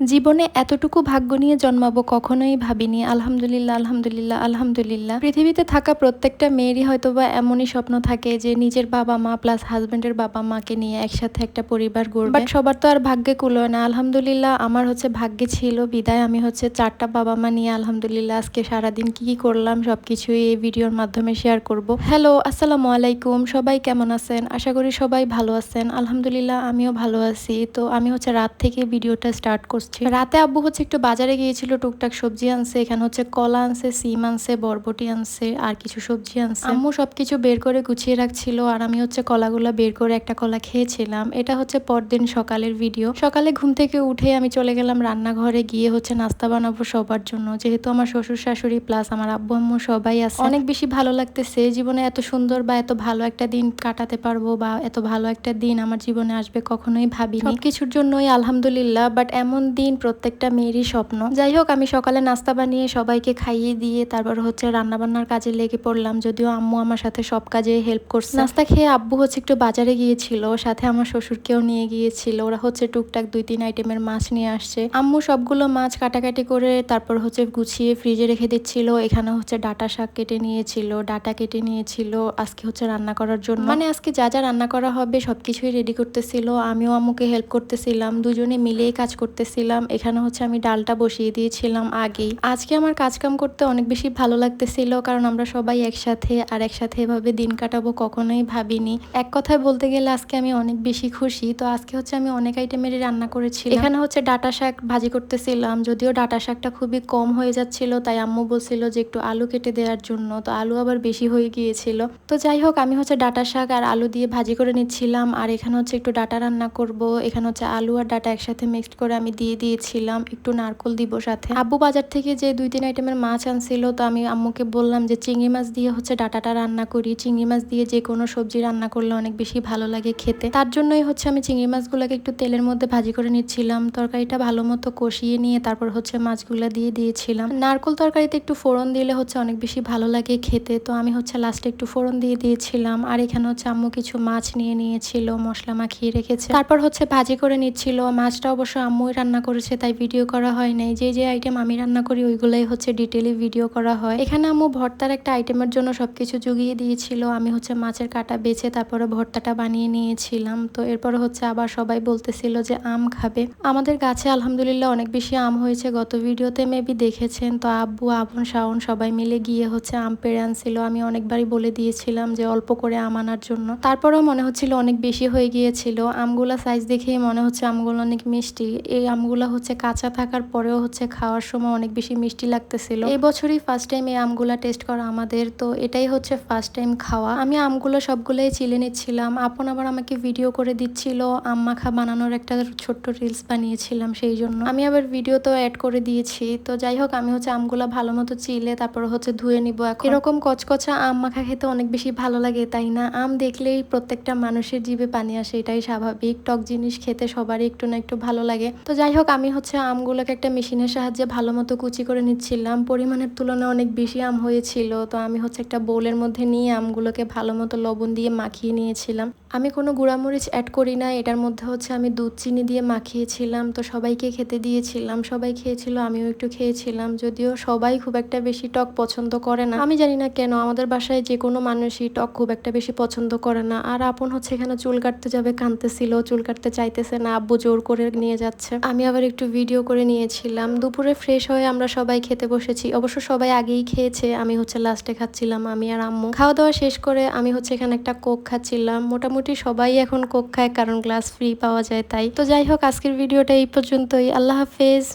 জীবনে এতটুকু ভাগ্য নিয়ে জন্মাবো কখনোই ভাবিনি। আলহামদুলিল্লাহ, আলহামদুলিল্লাহ, আলহামদুলিল্লাহ। পৃথিবীতে থাকা প্রত্যেকটা মেয়েরই হয়তোবা এমনই স্বপ্ন থাকে যে নিজের বাবা-মা প্লাস হাসব্যান্ডের বাবা-মাকে নিয়ে একসাথে একটা পরিবার গড়বে। বাট সবার তো আর ভাগ্যে কুলোয় না। আলহামদুলিল্লাহ আমার হচ্ছে ভাগ্যে ছিল বিদায় আমি হচ্ছে ৪ টা বাবা-মা নিয়ে আলহামদুলিল্লাহ আজকে সারাদিন কি করলাম সবকিছুই এই ভিডিওর মাধ্যমে শেয়ার করব। হ্যালো, আসসালামু আলাইকুম। সবাই কেমন আছেন? আশা করি সবাই ভালো আছেন। আলহামদুলিল্লাহ আমিও ভালো আছি। তো আমি হচ্ছে রাত থেকে ভিডিওটা স্টার্ট করছি। রাতে আব্বু হচ্ছে একটু বাজারে গিয়েছিল, টুকটাক সবজি আনছে। এখানে হচ্ছে কলা আনছে, সিম আনছে, বরবটি আনছে আর কিছু সবজি আনছে। আম্মু সবকিছু বের করে গুছিয়ে রাখছিল আর আমি হচ্ছে কলাগুলা বের করে একটা কলা খেয়েছিলাম। এটা হচ্ছে পরদিন সকালের ভিডিও। সকালে ঘুম থেকে উঠে আমি চলে গেলাম রান্নাঘরে, গিয়ে হচ্ছে নাস্তা বানাবো সবার জন্য। যেহেতু আমার শ্বশুর শাশুড়ি প্লাস আমার আব্বু আম্মু সবাই আছে, অনেক বেশি ভালো লাগতেছে। জীবনে এত সুন্দর বা এত ভালো একটা দিন কাটাতে পারবো বা এত ভালো একটা দিন আমার জীবনে আসবে কখনোই ভাবিনি। সবকিছুর জন্যই আলহামদুলিল্লাহ। বাট এমন দিন প্রত্যেকটা মেয়েরই স্বপ্ন। যাই হোক, আমি সকালে নাস্তা বানিয়ে সবাইকে খাইয়ে দিয়ে তারপর হচ্ছে রান্নাবান্নার কাজে লেগে পড়লাম। যদিও আম্মু আমার সাথে সব কাজে হেল্প করছে। নাস্তা খেয়ে আব্বু হচ্ছে একটু বাজারে গিয়েছিল, সাথে আমার শ্বশুরকেও নিয়ে গিয়েছিল। ওরা হচ্ছে টুকটাক ২-৩ আইটেমের মাছ নিয়ে আসছে। আম্মু সবগুলো মাছ কাটাকাটি করে তারপর হচ্ছে গুছিয়ে ফ্রিজে রেখে দিচ্ছিল। এখানে হচ্ছে ডাটা শাক কেটে নিয়েছিল, ডাটা কেটে নিয়েছিল আজকে হচ্ছে রান্না করার জন্য। মানে আজকে যা যা রান্না করা হবে সবকিছুই রেডি করতেছিল। আমিও আম্মুকে হেল্প করতেছিলাম, দুজনে মিলেই কাজ করতেছিলাম। এখানে হচ্ছে আমি ডালটা বসিয়ে দিয়েছিলাম আগেই। আজকে আমার কাজকাম করতে অনেক বেশি ভালো লাগতেছিল, কারণ আমরা সবাই একসাথে আর একসাথে এভাবে দিন কাটাবো কখনোই ভাবিনি। এক কথায় বলতে গেলে আজকে আমি অনেক বেশি খুশি। তো আজকে হচ্ছে আমি অনেক আইটেমেরই রান্না করেছিলাম। এখানে হচ্ছে ডাটা শাক ভাজি করতেছিলাম, যদিও ডাটা শাকটা খুবই কম হয়ে যাচ্ছিল, তাই আম্মু বলছিল যে একটু আলু কেটে দেওয়ার জন্য। তো আলু আবার বেশি হয়ে গিয়েছিল। তো যাই হোক, আমি হচ্ছে ডাটা শাক আর আলু দিয়ে ভাজি করে নিচ্ছিলাম। আর এখানে হচ্ছে একটু ডাটা রান্না করব। এখানে হচ্ছে আলু আর ডাটা একসাথে মিক্সড করে আমি দিয়ে দিয়েছিলাম, একটু নারকোল দিব সাথে। আব্বু বাজার থেকে যে ২-৩ আইটেমের মাছ আনছিল, তো আমি আম্মুকে বললাম যে চিংড়ি মাছ দিয়ে হচ্ছে ডাটাটা রান্না করি। চিংড়ি মাছ দিয়ে যে কোনো সবজি রান্না করলে অনেক বেশি ভালো লাগে খেতে। তার জন্যই হচ্ছে আমি চিংড়ি মাছগুলোকে একটু তেলের মধ্যে ভাজি করে নিচ্ছিলাম। তরকারিটা ভালো মতো কষিয়ে নিয়ে তারপর হচ্ছে মাছগুলো দিয়ে দিয়েছিলাম। নারকোল তরকারিতে একটু ফোড়ন দিলে হচ্ছে অনেক বেশি ভালো লাগে খেতে, তো আমি হচ্ছে লাস্টে একটু ফোড়ন দিয়ে দিয়েছিলাম। আর এখানে হচ্ছে আম্মু কিছু মাছ নিয়ে নিয়েছিল, মশলা মাখিয়ে রেখেছে, তারপর হচ্ছে ভাজি করে নিচ্ছিল। মাছটা অবশ্য আম্মুই রান্না করেছে, তাই ভিডিও করা হয় নাই। যে যে আইটেম আমি রান্না করি ওইগুলাই হচ্ছে ডিটেইলি ভিডিও করা হয়। এখানে আম্মু ভর্তার একটা আইটেমের জন্য সবকিছু জুগিয়ে দিয়েছিল। আমি হচ্ছে মাছের কাটা বেছে তারপরে ভর্তাটা বানিয়ে নিয়েছিলাম। তো এরপরে হচ্ছে আবার সবাই বলতেছিল যে আম খাবে। আমাদের গাছে আলহামদুলিল্লাহ অনেক বেশি আম হয়েছে, গত ভিডিওতে মেবি দেখেছেন। তো আব্বু, আপন, শাওন সবাই মিলে গিয়ে হচ্ছে আম পেড়ে আনছিল। আমি অনেকবারই বলে দিয়েছিলাম যে অল্প করে আম আনার জন্য, তারপরেও মনে হচ্ছিল অনেক বেশি হয়ে গিয়েছিল। আমগুলা সাইজ দেখেই মনে হচ্ছে আমগুলো অনেক মিষ্টি। এই আমগুলো হচ্ছে কাঁচা থাকার পরেও হচ্ছে খাওয়ার সময় অনেক বেশি মিষ্টি লাগতেছিল। এই বছরই ফার্স্ট টাইম এই আমগুলা টেস্ট করা আমাদের, তো এটাই হচ্ছে ফার্স্ট টাইম খাওয়া। আমি আমগুলো সবগুলোই চিলে নিচ্ছিলাম। আপন আবার আমাকে ভিডিও করে দিচ্ছিল। আম মাখা বানানোর একটা ছোট্ট রিলস বানিয়েছিলাম, সেই জন্য আমি আবার ভিডিও তো অ্যাড করে দিয়েছি। তো যাই হোক, আমি হচ্ছে আমগুলো ভালো মতো চিলে তারপর হচ্ছে ধুয়ে নিব। এরকম কচকচা আম মাখা খেতে অনেক বেশি ভালো লাগে, তাই না? আম দেখলেই প্রত্যেকটা মানুষের জিভে পানি আসে, এটাই স্বাভাবিক। টক জিনিস খেতে সবারই একটু না একটু ভালো লাগে। তো যাই হোক, আমি হচ্ছে আমগুলোকে একটা মেশিনের সাহায্যে ভালো মতো কুচি করে নিচ্ছিলাম। পরিমাণের তুলনায় অনেক বেশি আম হয়েছিল, তো আমি হচ্ছে একটা বোলের মধ্যে নিয়ে আমগুলোকে ভালো মতো লবণ দিয়ে মাখিয়ে নিয়েছিলাম। আমি কোনো গুঁড়ামরিচ অ্যাড করি না, এটার মধ্যে হচ্ছে আমি দুধ চিনি দিয়ে মাখিয়েছিলাম। তো সবাইকে খেতে দিয়েছিলাম, সবাই খেয়েছিল, আমিও একটু খেয়েছিলাম। যদিও সবাই খুব একটা বেশি টক পছন্দ করে না, আমি জানি না কেন। আমাদের বাসায় যে কোনো মানুষই টক খুব একটা বেশি পছন্দ করে না। আর আপন হচ্ছে এখানে চুল কাটতে যাবে, কাঁদতেছিল, চুল কাটতে চাইতেছে না, আব্বু জোর করে নিয়ে যাচ্ছে। আমি আবার একটু ভিডিও করে নিয়েছিলাম। দুপুরে ফ্রেশ হয়ে আমরা সবাই খেতে বসেছি। অবশ্য সবাই আগেই খেয়েছে, আমি হচ্ছে লাস্টে খাচ্ছিলাম, আমি আর আম্মু। খাওয়া দাওয়া শেষ করে আমি হচ্ছে এখানে একটা কোক খাচ্ছিলাম। মোটামুটি সবাই এখন কোক খায়, কারণ গ্লাস ফ্রি পাওয়া যায় তাই। তো যাই হোক, আজকের ভিডিওটা এই পর্যন্তই। আল্লাহ হাফেজ।